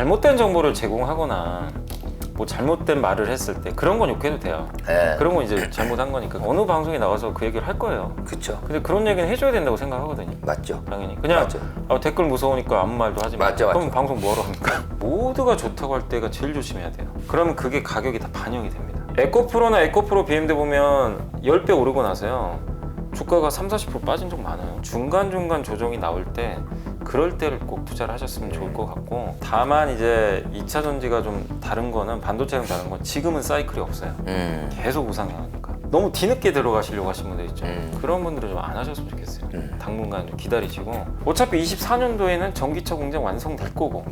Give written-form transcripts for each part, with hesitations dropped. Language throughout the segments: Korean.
잘못된 정보를 제공하거나 뭐 잘못된 말을 했을 때 그런 건 욕해도 돼요. 네. 그런 건 이제 잘못한 거니까 어느 방송에 나가서 그 얘기를 할 거예요. 그쵸. 근데 그런 얘기는 해줘야 된다고 생각하거든요. 맞죠. 당연히 그냥 맞죠. 댓글 무서우니까 아무 말도 하지 마. 맞죠, 그럼 맞죠. 방송 뭐하러 합니까? 모두가 좋다고 할 때가 제일 조심해야 돼요. 그러면 그게 가격이 다 반영이 됩니다. 에코프로나 에코프로 BMD 보면 10배 오르고 나서요 주가가 30-40% 빠진 적 많아요. 중간중간 조정이 나올 때 그럴 때를 꼭 투자를 하셨으면 좋을 것 같고, 다만 이제 2차 전지가 좀 다른 거는, 반도체랑 다른 건 지금은 사이클이 없어요. 계속 우상향하니까. 너무 뒤늦게 들어가시려고 하신 분들 있죠. 그런 분들은 좀 안 하셨으면 좋겠어요. 당분간 좀 기다리시고, 어차피 24년도에는 전기차 공장 완성될 거고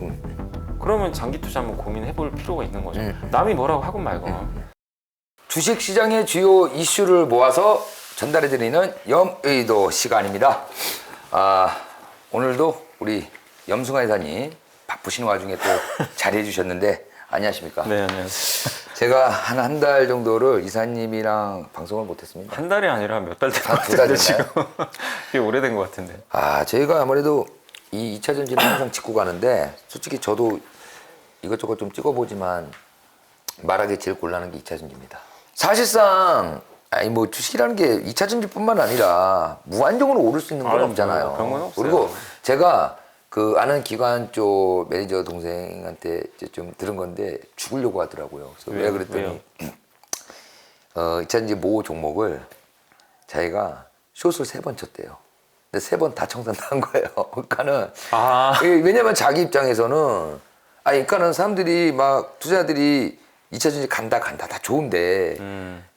그러면 장기 투자 한번 고민해 볼 필요가 있는 거죠. 남이 뭐라고 하건 말건. 주식시장의 주요 이슈를 모아서 전달해드리는 염의도 시간입니다. 오늘도 우리 염승환 이사님 바쁘신 와중에 또 자리해 주셨는데 안녕하십니까? 네, 안녕하세요. 제가 한 달 정도를 이사님이랑 방송을 못했습니다. 한 달이 아니라 몇 달 된 것 두 달 같은데 됐나요? 지금. 꽤 오래된 것 같은데. 저희가 아무래도 이 2차 전지는 항상 짚고 가는데, 솔직히 저도 이것저것 좀 찍어보지만 말하기 제일 곤란한 게 2차 전지입니다. 사실상 뭐 주식이라는 게 2차 전지뿐만 아니라 무한정으로 오를 수 있는 건 없잖아요. 그런 건 없어요. 그리고 제가 그 아는 기관 쪽 매니저 동생한테 이제 좀 들은 건데 죽으려고 하더라고요. 그래서 왜 그랬더니 2차 전지 모 종목을 자기가 숏을 3번 쳤대요. 근데 3번 다 청산한 거예요. 그러니까는 왜냐면 자기 입장에서는 그러니까는 사람들이 막 투자들이 2차 전지 간다 다 좋은데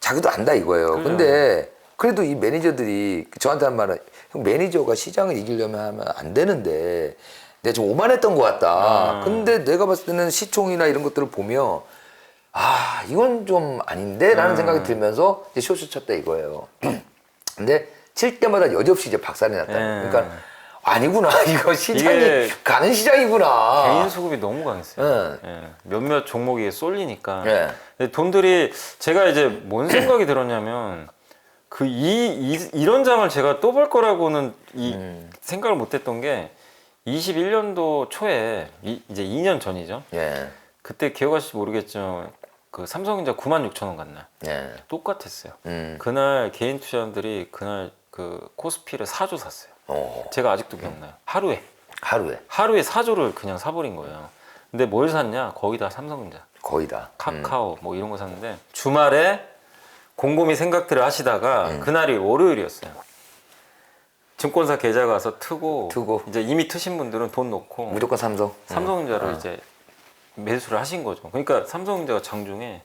자기도 안다 이거예요. 그래요. 근데 그래도 이 매니저들이 저한테 한 말은, 형 매니저가 시장을 이기려면 하면 안 되는데 내가 좀 오만했던 것 같다. 근데 내가 봤을 때는 시총이나 이런 것들을 보면 이건 좀 아닌데 라는 생각이 들면서 이제 숏을 쳤다 이거예요. 근데 칠 때마다 여지없이 이제 박살이 났다는. 그러니까 아니구나, 이거 시장이 가는 시장이구나. 개인 수급이 너무 강했어요. 몇몇 종목이 쏠리니까. 네. 근데 돈들이, 제가 이제 뭔 생각이 들었냐면, 이런 장을 제가 또 볼 거라고는 생각을 못 했던 게, 21년도 초에, 이제 2년 전이죠. 예. 그때 기억하실지 모르겠지만, 그 삼성전자 96,000원 갔나? 예. 똑같았어요. 그날 개인 투자자들이 그날 그 코스피를 4조 샀어요. 제가 아직도 기억나요. 하루에 4조를 그냥 사버린 거예요. 근데 뭘 샀냐? 거의 다 삼성전자, 거의 다 카카오 뭐 이런 거 샀는데, 주말에 곰곰이 생각들을 하시다가 그날이 월요일이었어요. 증권사 계좌 가서 트고 이제 이미 트신 분들은 돈 넣고 무조건 삼성전자를 이제 매수를 하신 거죠. 그러니까 삼성전자가 장중에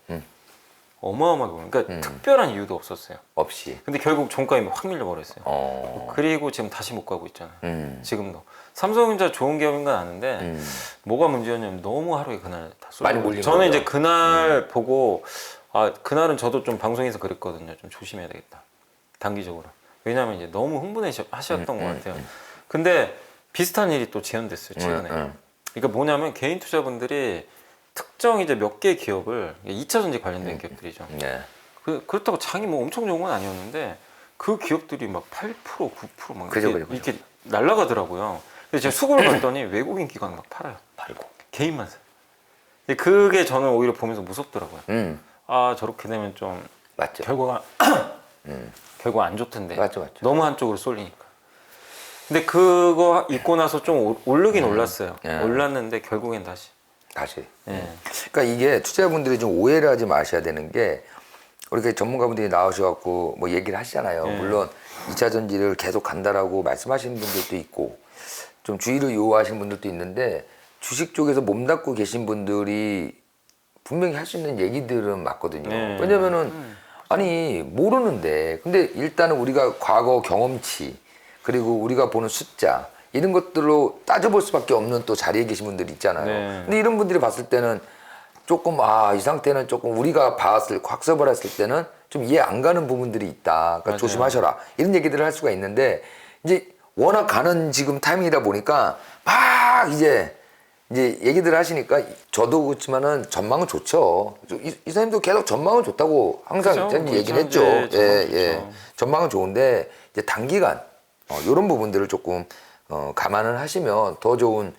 어마어마하게 오르는, 그러니까 특별한 이유도 없었어요. 없이. 근데 결국 종가에 확 밀려버렸어요. 그리고 지금 다시 못 가고 있잖아요. 지금도 삼성전자 좋은 기업인 건 아는데 뭐가 문제였냐면 너무 하루에 그날 다 많이 쏠려. 몰린 저는 거죠. 이제 그날 보고 그날은 저도 좀 방송에서 그랬거든요. 좀 조심해야 되겠다, 단기적으로. 왜냐하면 이제 너무 흥분하셨던 것 같아요. 근데 비슷한 일이 또 재현됐어요, 최근에. 그러니까 뭐냐면 개인 투자분들이 특정 이제 몇 개의 기업을, 2차 전지 관련된 기업들이죠. 그렇다고 장이 뭐 엄청 좋은 건 아니었는데 그 기업들이 막 8%, 9% 막 이렇게 날아가더라고요. 근데 제가 수급을 봤더니 외국인 기관 막 팔고 개인만 사요. 근데 그게 저는 오히려 보면서 무섭더라고요. 저렇게 되면 좀 맞죠. 결과가 결국 안 좋던데. 맞죠. 너무 한쪽으로 쏠리니까. 근데 그거 읽고 나서 좀 오르긴 올랐어요. 올랐는데 결국엔 다시. 그러니까 이게 투자자분들이 좀 오해를 하지 마셔야 되는 게, 우리 전문가분들이 나오셔갖고 뭐 얘기를 하시잖아요. 물론 2차 전지를 계속 간다라고 말씀하시는 분들도 있고 좀 주의를 요하시는 분들도 있는데, 주식 쪽에서 몸담고 계신 분들이 분명히 할 수 있는 얘기들은 맞거든요. 왜냐면은 모르는데, 근데 일단은 우리가 과거 경험치, 그리고 우리가 보는 숫자, 이런 것들로 따져볼 수밖에 없는 또 자리에 계신 분들이 있잖아요. 근데 이런 분들이 봤을 때는 조금 이 상태는 조금 우리가 학습을 했을 때는 좀 이해 안 가는 부분들이 있다. 그러니까 조심하셔라, 이런 얘기들을 할 수가 있는데, 이제 워낙 가는 지금 타이밍이다 보니까 막 이제 얘기들을 하시니까, 저도 그렇지만은 전망은 좋죠. 이사님도 계속 전망은 좋다고 항상 얘기를 했죠. 전망은 좋은데 이제 단기간 이런 부분들을 조금 감안을 하시면 더 좋은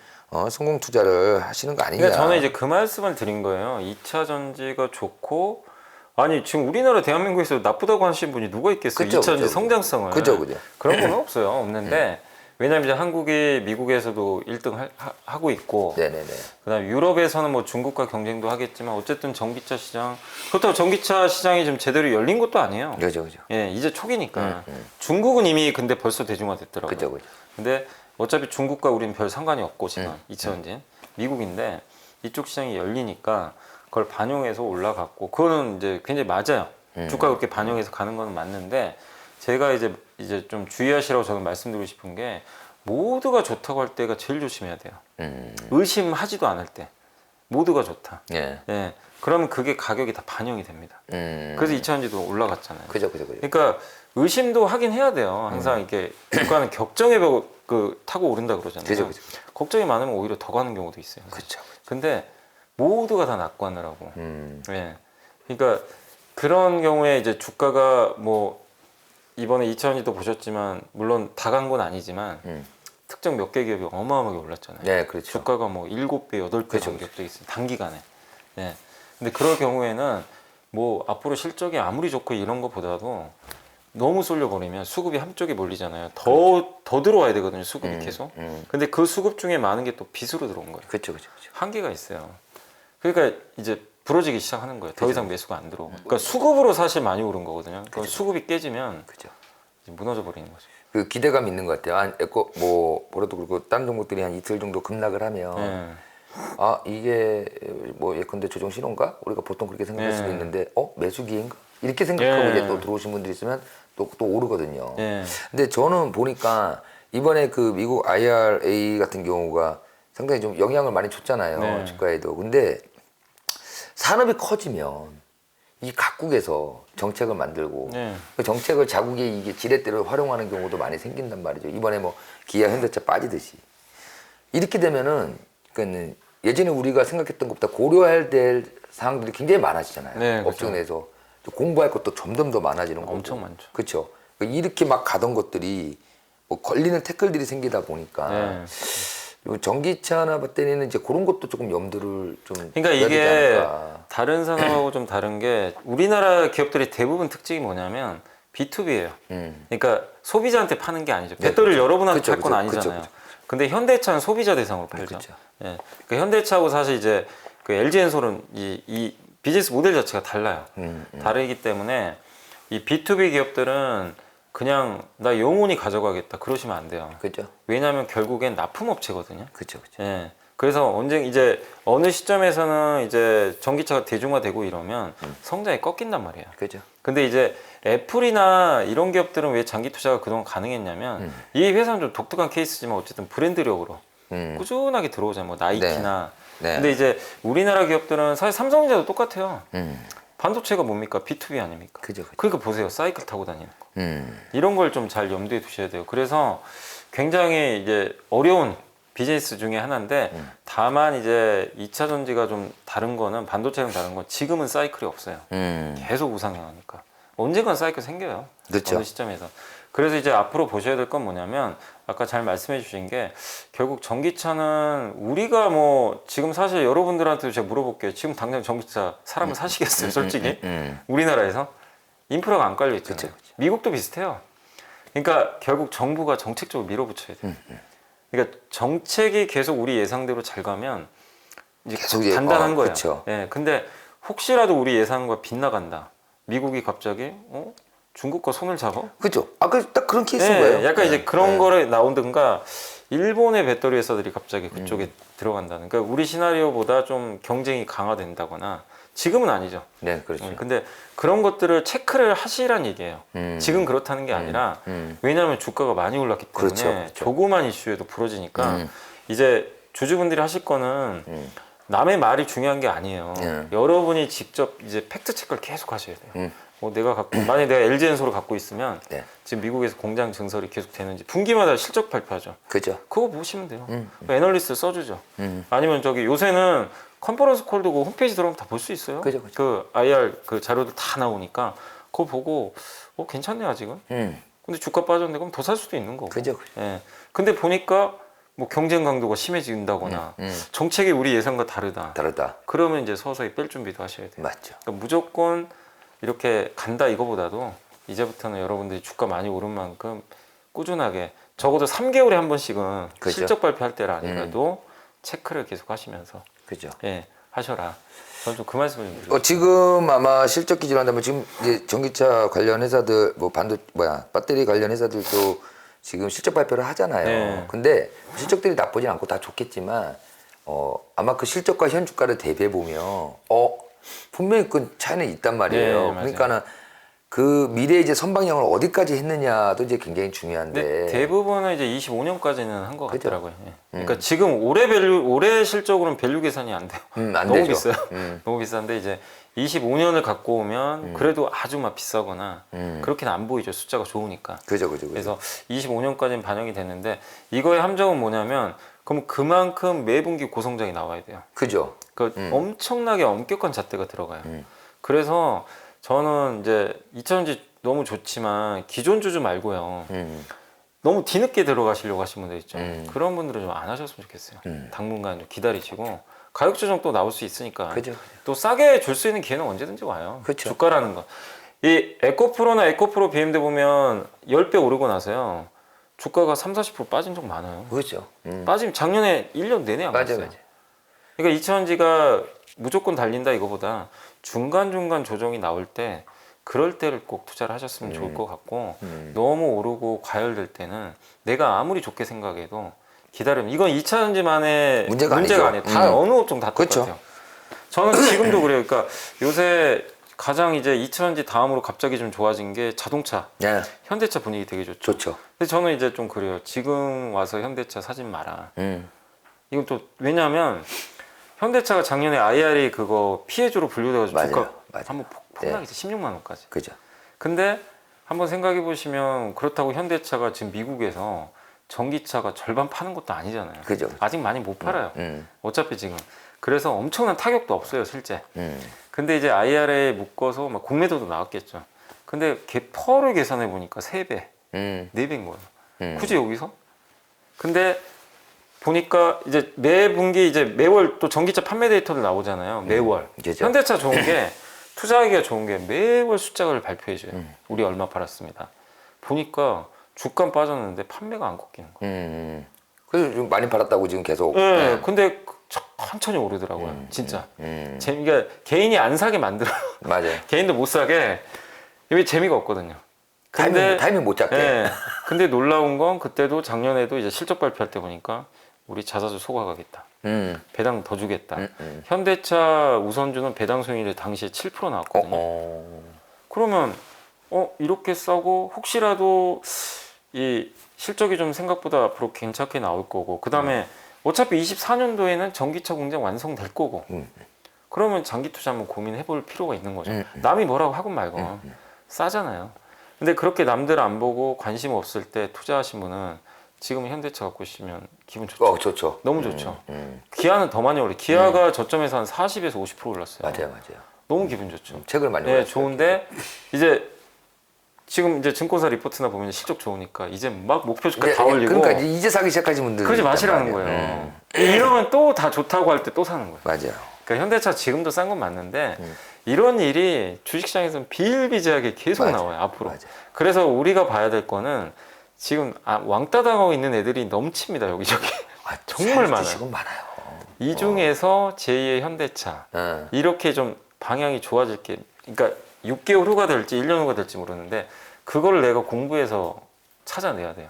성공 투자를 하시는 거 아니냐. 그러니까 저는 이제 그 말씀을 드린 거예요. 2차 전지가 좋고 아니 지금 우리나라 대한민국에서 나쁘다고 하시는 분이 누가 있겠어요? 그쵸, 2차 전지 그쵸, 성장성을. 그죠. 그런 건 없어요. 없는데 왜냐하면 이제 한국이 미국에서도 1등 하고 있고 네네네. 그다음 유럽에서는 뭐 중국과 경쟁도 하겠지만 어쨌든 전기차 시장 그렇다고 전기차 시장이 좀 제대로 열린 것도 아니에요. 그죠. 예, 이제 초기니까. 중국은 이미 근데 벌써 대중화됐더라고요. 그죠. 근데 어차피 중국과 우리는 별 상관이 없고 지금 2차 전지 미국인데 이쪽 시장이 열리니까 그걸 반영해서 올라갔고 그거는 이제 굉장히 맞아요. 주가 그렇게 반영해서 가는 건 맞는데 제가 이제 좀 주의하시라고 저는 말씀드리고 싶은 게 모두가 좋다고 할 때가 제일 조심해야 돼요. 의심하지도 않을 때 모두가 좋다. 예. 예. 그러면 그게 가격이 다 반영이 됩니다. 그래서 2차 전지도 올라갔잖아요. 그죠. 그러니까 의심도 하긴 해야 돼요. 항상 이렇게 주가는 격정의 벽 타고 오른다 그러잖아요. 그죠. 걱정이 많으면 오히려 더 가는 경우도 있어요. 그죠. 근데 모두가 다 낙관을 하고. 예. 그러니까 그런 경우에 이제 주가가 뭐 이번에 2차 전지도 보셨지만 물론 다 간 건 아니지만 특정 몇 개 기업이 어마어마하게 올랐잖아요. 네, 그렇죠. 주가가 뭐 7배, 8배 그렇죠, 간 기업도 있어요. 단기간에. 예. 근데 그럴 경우에는 뭐 앞으로 실적이 아무리 좋고 이런 것보다도 너무 쏠려버리면 수급이 한쪽에 몰리잖아요. 더 들어와야 되거든요. 수급이 계속. 근데 그 수급 중에 많은 게 또 빚으로 들어온 거예요. 그렇죠. 한계가 있어요. 그러니까 이제 부러지기 시작하는 거예요. 더 이상 매수가 안 들어오고. 그러니까 수급으로 사실 많이 오른 거거든요. 그러니까 수급이 깨지면 그죠. 이제 무너져 버리는 거죠. 그 기대감 있는 것 같아요. 뭐라도 그렇고 다른 종목들이 한 이틀 정도 급락을 하면 예. 아 이게 뭐 예컨대 조정 신호인가? 우리가 보통 그렇게 생각할 수도 있는데 매수 기회인가? 이렇게 생각하고 이제 또 들어오신 분들이 있으면 또 오르거든요. 예. 근데 저는 보니까 이번에 그 미국 IRA 같은 경우가 상당히 좀 영향을 많이 줬잖아요. 네. 주가에도. 근데 산업이 커지면 이 각국에서 정책을 만들고 네. 그 정책을 자국의 이게 지렛대로 활용하는 경우도 많이 생긴단 말이죠. 이번에 뭐 기아, 현대차 빠지듯이 이렇게 되면은 그러니까 예전에 우리가 생각했던 것보다 고려해야 될 사항들이 굉장히 많아지잖아요. 네, 그렇죠. 업종 내에서 공부할 것도 점점 더 많아지는 거고. 엄청 많죠. 그렇죠. 이렇게 막 가던 것들이 뭐 걸리는 태클들이 생기다 보니까 네. 전기차나 배터리는 이제 그런 것도 조금 염두를 좀 그러니까 해야 되지 이게 않을까. 다른 산업하고 좀 다른 게 우리나라 기업들이 대부분 특징이 뭐냐면 B2B예요. 그러니까 소비자한테 파는 게 아니죠. 네, 배터리를 그쵸. 여러분한테 그쵸, 팔 건 그쵸, 아니잖아요. 그쵸. 근데 현대차는 소비자 대상으로 팔죠. 그쵸. 예. 그 현대차하고 사실 이제 그 LG엔솔은 이 비즈니스 모델 자체가 달라요. 다르기 때문에 이 B2B 기업들은 그냥 나 영원히 가져가겠다 그러시면 안 돼요. 그죠? 왜냐하면 결국엔 납품업체거든요. 그죠. 예. 그래서 언제 이제 어느 시점에서는 이제 전기차가 대중화되고 이러면 성장이 꺾인단 말이에요. 그죠. 근데 이제 애플이나 이런 기업들은 왜 장기 투자가 그동안 가능했냐면 이 회사는 좀 독특한 케이스지만 어쨌든 브랜드력으로 꾸준하게 들어오잖아요. 뭐 나이키나. 네. 근데 이제 우리나라 기업들은 사실 삼성전자도 똑같아요. 반도체가 뭡니까? B2B 아닙니까? 그죠. 그러니까 보세요. 사이클 타고 다니는 거. 이런 걸 좀 잘 염두에 두셔야 돼요. 그래서 굉장히 이제 어려운 비즈니스 중에 하나인데 다만 이제 2차 전지가 좀 다른 거는 반도체랑 다른 건 지금은 사이클이 없어요. 계속 우상향하니까. 언젠간 사이클 생겨요. 그렇죠. 어느 시점에서. 그래서 이제 앞으로 보셔야 될 건 뭐냐면 아까 잘 말씀해 주신 게 결국 전기차는 우리가 뭐 지금 사실 여러분들한테도 제가 물어볼게요. 지금 당장 전기차 사람을 사시겠어요? 솔직히? 우리나라에서? 인프라가 안 깔려 있잖아요. 그쵸. 미국도 비슷해요. 그러니까 결국 정부가 정책적으로 밀어붙여야 돼요. 그러니까 정책이 계속 우리 예상대로 잘 가면 이제 계속 간단한 거예요. 그쵸. 예, 근데 혹시라도 우리 예상과 빗나간다. 미국이 갑자기 중국과 손을 잡아? 그죠. 딱 그런 케이스인 거예요. 약간 이제 그런 네. 거를 나오든가 일본의 배터리 회사들이 갑자기 그쪽에 들어간다는. 그러니까 우리 시나리오보다 좀 경쟁이 강화된다거나 지금은 아니죠. 네, 그렇죠. 근데 그런 것들을 체크를 하시란 얘기예요. 지금 그렇다는 게 아니라 왜냐하면 주가가 많이 올랐기 때문에 그렇죠. 조그만 이슈에도 부러지니까 이제 주주분들이 하실 거는 남의 말이 중요한 게 아니에요. 여러분이 직접 이제 팩트 체크를 계속 하셔야 돼요. 뭐 만약에 내가 LG엔솔을 갖고 있으면 네. 지금 미국에서 공장 증설이 계속 되는지 분기마다 실적 발표하죠. 그죠. 그거 보시면 돼요. 애널리스트 써주죠. 아니면 저기 요새는 컨퍼런스 콜도 그 홈페이지 들어가면 다 볼 수 있어요. 그죠. 그 IR 그 자료들 다 나오니까 그거 보고 괜찮네 아직은. 근데 주가 빠졌는데 그럼 더 살 수도 있는 거고. 그죠. 예. 근데 보니까 뭐 경쟁 강도가 심해진다거나 정책이 우리 예상과 다르다. 그러면 이제 서서히 뺄 준비도 하셔야 돼요. 맞죠. 그러니까 무조건 이렇게 간다 이거보다도 이제부터는 여러분들이 주가 많이 오른 만큼 꾸준하게 적어도 3개월에 한 번씩은 그죠. 실적 발표할 때라 아니라도 체크를 계속 하시면서 그죠. 예, 하셔라. 저는 좀 그 말씀을 좀 드리고 지금 아마 실적 기준으로 한다면 지금 이제 전기차 관련 회사들 뭐 배터리 관련 회사들도 지금 실적 발표를 하잖아요. 네. 근데 실적들이 나쁘진 않고 다 좋겠지만 아마 그 실적과 현 주가를 대비해 보면 분명히 그 차이는 있단 말이에요. 네, 맞아요. 그러니까는 그 미래 이제 선방향을 어디까지 했느냐도 이제 굉장히 중요한데. 근데 대부분은 이제 25년까지는 한 것 그죠. 같더라고요. 예. 그러니까 지금 올해 실적으로는 밸류 계산이 안 돼요. 안 너무 되죠. 비싸요. 너무 비싼데 이제 25년을 갖고 오면 그래도 아주 막 비싸거나 그렇게는 안 보이죠. 숫자가 좋으니까. 그죠. 그래서 25년까지는 반영이 되는데 이거의 함정은 뭐냐면 그럼 그만큼 매분기 고성장이 나와야 돼요. 그죠. 그러니까 엄청나게 엄격한 잣대가 들어가요. 그래서 저는 이제 2000년지 너무 좋지만 기존 주주 말고요. 너무 뒤늦게 들어가시려고 하시는 분들 있죠. 그런 분들은 좀 안 하셨으면 좋겠어요. 당분간 좀 기다리시고 가격 조정 또 나올 수 있으니까 그죠. 또 싸게 줄 수 있는 기회는 언제든지 와요. 그쵸. 주가라는 거. 이 에코프로나 에코프로 BMD 보면 10배 오르고 나서요. 주가가 30-40% 빠진 적 많아요. 그렇죠. 빠지면 작년에 1년 내내 안 맞아. 갔어요. 그러니까 2000지가 무조건 달린다 이거보다 중간중간 조정이 나올 때 그럴 때를 꼭 투자를 하셨으면 좋을 것 같고 너무 오르고 과열될 때는 내가 아무리 좋게 생각해도 기다리면 이건 2차전지만의 문제가 아니에요. 다 어느 업종 다 그쵸. 똑같아요. 저는 지금도 그래요. 그러니까 요새 가장 이제 2차전지 다음으로 갑자기 좀 좋아진 게 자동차. 네. 현대차 분위기 되게 좋죠. 좋죠. 근데 저는 이제 좀 그래요. 지금 와서 현대차 사진 마라. 음. 이건 또 왜냐하면 현대차가 작년에 IRA 그거 피해주로 분류돼가지고 맞아요. 주가 맞아요. 한번 폭락했죠. 16만 원까지. 그죠. 근데 한번 생각해 보시면 그렇다고 현대차가 지금 미국에서 전기차가 절반 파는 것도 아니잖아요. 그죠. 아직 많이 못 팔아요. 음. 어차피 지금. 그래서 엄청난 타격도 없어요, 실제. 음. 근데 이제 IRA에 묶어서 막 공매도도 나왔겠죠. 근데 펄을 계산해 보니까 3배, 4배인 거예요. 굳이 여기서? 근데 보니까 이제 매 분기 이제 매월 또 전기차 판매 데이터도 나오잖아요. 매월. 그죠. 현대차 좋은 게 투자하기가 좋은 게 매월 숫자를 발표해줘요. 우리 얼마 팔았습니다. 보니까 주가 빠졌는데 판매가 안 꺾이는 거예요. 그래서 좀 많이 팔았다고 지금 계속. 네, 근데 천천히 오르더라고요. 진짜. 그러니까 개인이 안 사게 만들어요. 맞아요. 개인도 못 사게. 이게 재미가 없거든요. 타이밍 못 잡게. 네, 근데 놀라운 건 그때도 작년에도 이제 실적 발표할 때 보니까 우리 자사주 소각하겠다. 배당 더 주겠다. 현대차 우선주는 배당 수익률이 당시에 7% 나왔거든요. 그러면 이렇게 싸고 혹시라도 이 실적이 좀 생각보다 앞으로 괜찮게 나올 거고 그 다음에 어차피 24년도에는 전기차 공장 완성될 거고 그러면 장기 투자 한번 고민해 볼 필요가 있는 거죠. 남이 뭐라고 하건 말건 싸잖아요. 근데 그렇게 남들 안 보고 관심 없을 때 투자하신 분은 지금 현대차 갖고 있으면 기분 좋죠. 좋죠. 너무 좋죠. 기아는 더 많이 올려. 기아가 저점에서 한 40에서 50% 올랐어요. 맞아요. 너무 기분 좋죠. 책을 많이 네, 올렸어요. 좋은데 이제 지금 이제 증권사 리포트나 보면 실적 좋으니까 이제 막 목표 주가 다 올리고. 그러니까 이제 사기 시작하신 분들. 그러지 마시라는 거예요. 이러면 또 다 좋다고 할 때 또 사는 거예요. 맞아요. 그러니까 현대차 지금도 싼 건 맞는데 이런 일이 주식시장에서는 비일비재하게 계속 나와요. 앞으로. 맞아요. 그래서 우리가 봐야 될 거는 지금 왕따 당하고 있는 애들이 넘칩니다. 여기저기. 정말 많아요. 지금 많아요. 이 중에서 제2의 현대차 이렇게 좀 방향이 좋아질 게 그러니까 6개월 후가 될지 1년 후가 될지 모르는데 그거를 내가 공부해서 찾아내야 돼요.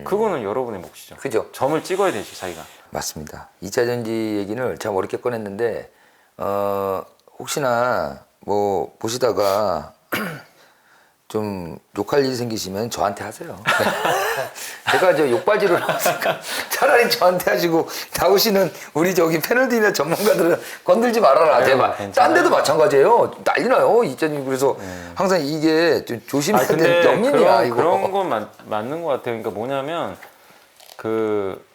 그거는 여러분의 몫이죠. 그죠. 점을 찍어야 되죠, 자기가. 맞습니다. 2차 전지 얘기를 참 어렵게 꺼냈는데 혹시나 뭐 보시다가 좀 욕할 일이 생기시면 저한테 하세요. 제가 저 욕바지로 나왔으니까 차라리 저한테 하시고 나오시는 우리 저기 패널들이나 전문가들은 건들지 말아라. 제발. 딴 데도 마찬가지예요. 난리 나요. 이전이 그래서 항상 이게 좀 조심해야 되는 영역이야. 이거. 그런 건 맞는 것 같아요. 그러니까 뭐냐면 그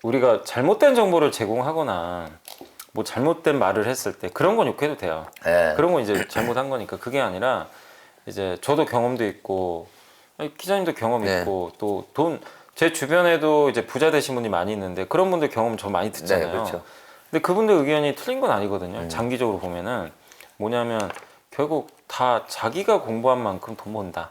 우리가 잘못된 정보를 제공하거나 뭐 잘못된 말을 했을 때 그런 건 욕해도 돼요. 네. 그런 건 이제 잘못한 거니까 그게 아니라 이제 저도 경험도 있고 기자님도 경험 네. 있고 또 제 주변에도 이제 부자 되신 분이 많이 있는데 그런 분들 경험 저 많이 듣잖아요. 네, 그렇죠. 근데 그분들 의견이 틀린 건 아니거든요. 장기적으로 보면은 뭐냐면 결국 다 자기가 공부한 만큼 돈 번다.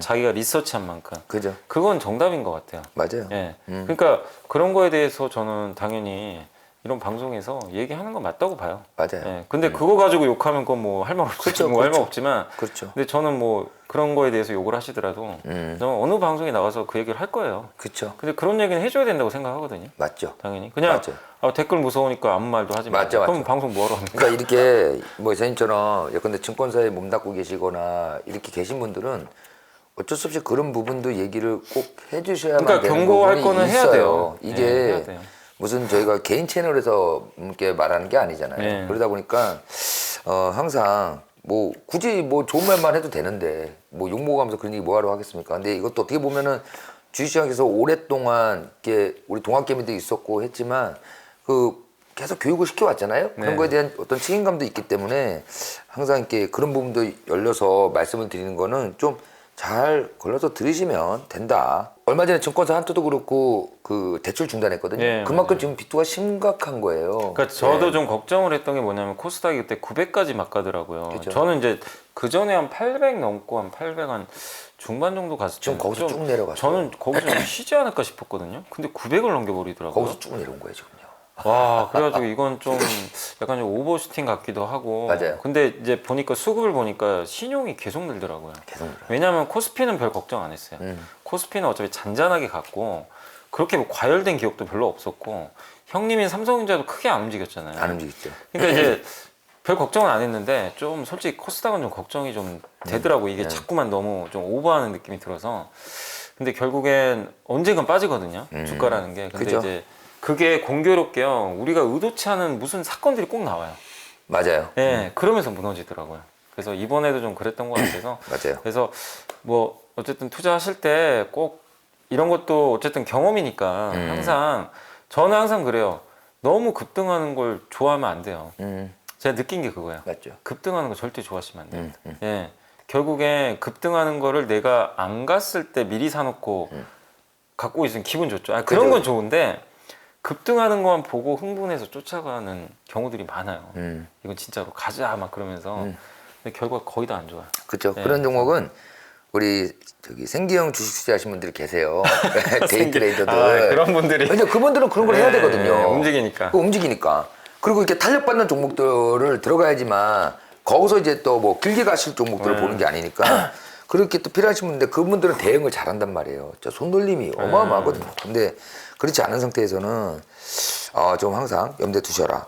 자기가 리서치한 만큼. 그죠. 그건 정답인 것 같아요. 맞아요. 예. 그러니까 그런 거에 대해서 저는 당연히 이런 방송에서 얘기하는 건 맞다고 봐요. 맞아요. 예. 근데 그거 가지고 욕하면 그건 뭐 할 말 없죠. 그렇죠, 뭐 할 말 그렇죠. 없지만. 그렇죠. 근데 저는 뭐 그런 거에 대해서 욕을 하시더라도 저는 어느 방송에 나가서 그 얘기를 할 거예요. 그렇죠. 근데 그런 얘기는 해줘야 된다고 생각하거든요. 맞죠. 당연히. 그냥 맞아요. 댓글 무서우니까 아무 말도 하지 마. 맞죠, 그럼 맞죠. 방송 뭐하러 합니까? 그러니까 이렇게 뭐 선생님처럼 예컨대 증권사에 몸담고 계시거나 이렇게 계신 분들은 어쩔 수 없이 그런 부분도 얘기를 꼭 해주셔야만 그러니까 되는 경고할 부분이 거는 있어요. 해야 돼요. 이게 네, 해야 돼요. 무슨 저희가 개인 채널에서 이렇게 말하는 게 아니잖아요. 네. 그러다 보니까 항상 뭐 굳이 뭐 좋은 말만 해도 되는데 뭐 욕먹으면서 그런 얘기 뭐하러 하겠습니까? 근데 이것도 어떻게 보면은 주식시장에서 오랫동안 이렇게 우리 동학개미도 있었고 했지만 그 계속 교육을 시켜왔잖아요. 그런 네. 거에 대한 어떤 책임감도 있기 때문에 항상 이렇게 그런 부분도 열려서 말씀을 드리는 거는 좀 잘 걸러서 들으시면 된다. 얼마 전에 증권사 한도도 그렇고 그 대출 중단했거든요. 네, 그만큼 맞아요. 지금 비투가 심각한 거예요. 그러니까 저도 네. 좀 걱정을 했던 게 뭐냐면 코스닥이 그때 900까지 막 가더라고요. 그죠. 저는 이제 그 전에 한 800 넘고 한 800 한 중반 정도 갔을 때 지금 거기서 쭉 내려갔어요. 저는 거기서 좀 쉬지 않을까 싶었거든요. 근데 900을 넘겨버리더라고요. 거기서 쭉 내려온 거예요 지금요. 와, 그래가지고 이건 좀 약간 좀 오버슈팅 같기도 하고. 맞아요. 근데 이제 보니까 수급을 보니까 신용이 계속 늘더라고요. 계속 늘어요. 왜냐하면 코스피는 별 걱정 안 했어요. 코스피는 어차피 잔잔하게 갔고 그렇게 뭐 과열된 기업도 별로 없었고 형님인 삼성전자도 크게 안 움직였잖아요. 안 움직였죠. 그러니까 이제 별 걱정은 안 했는데 좀 솔직히 코스닥은 좀 걱정이 좀 되더라고. 이게 자꾸만 너무 좀 오버하는 느낌이 들어서. 근데 결국엔 언젠간 빠지거든요. 주가라는 게. 근데 그죠. 이제 그게 공교롭게요. 우리가 의도치 않은 무슨 사건들이 꼭 나와요. 맞아요. 예, 그러면서 무너지더라고요. 그래서 이번에도 좀 그랬던 것 같아서. 맞아요. 그래서 뭐 어쨌든 투자하실 때 꼭 이런 것도 어쨌든 경험이니까 항상 저는 항상 그래요. 너무 급등하는 걸 좋아하면 안 돼요. 제가 느낀 게 그거예요. 맞죠. 급등하는 거 절대 좋아하시면 안 됩니다. 예. 결국에 급등하는 거를 내가 안 갔을 때 미리 사놓고 갖고 있으면 기분 좋죠. 아, 그런 그죠. 건 좋은데 급등하는 것만 보고 흥분해서 쫓아가는 경우들이 많아요. 이건 진짜로 가자 막 그러면서 근데 결과가 거의 다 안 좋아요. 그렇죠. 네. 그런 종목은 우리 저기 생기형 주식 투자하시는 분들이 계세요. 데이 트레이더들. 아, 그런 분들이 근데 그분들은 그런 걸 해야 네, 되거든요. 움직이니까. 움직이니까. 그리고 이렇게 탄력받는 종목들을 들어가야지만 거기서 이제 또 뭐 길게 가실 종목들을 보는 게 아니니까 그렇게 또 필요하신 분인데 그분들은 대응을 잘한단 말이에요. 저 손놀림이 어마어마하거든요. 근데 그렇지 않은 상태에서는 좀 항상 염두에 두셔라.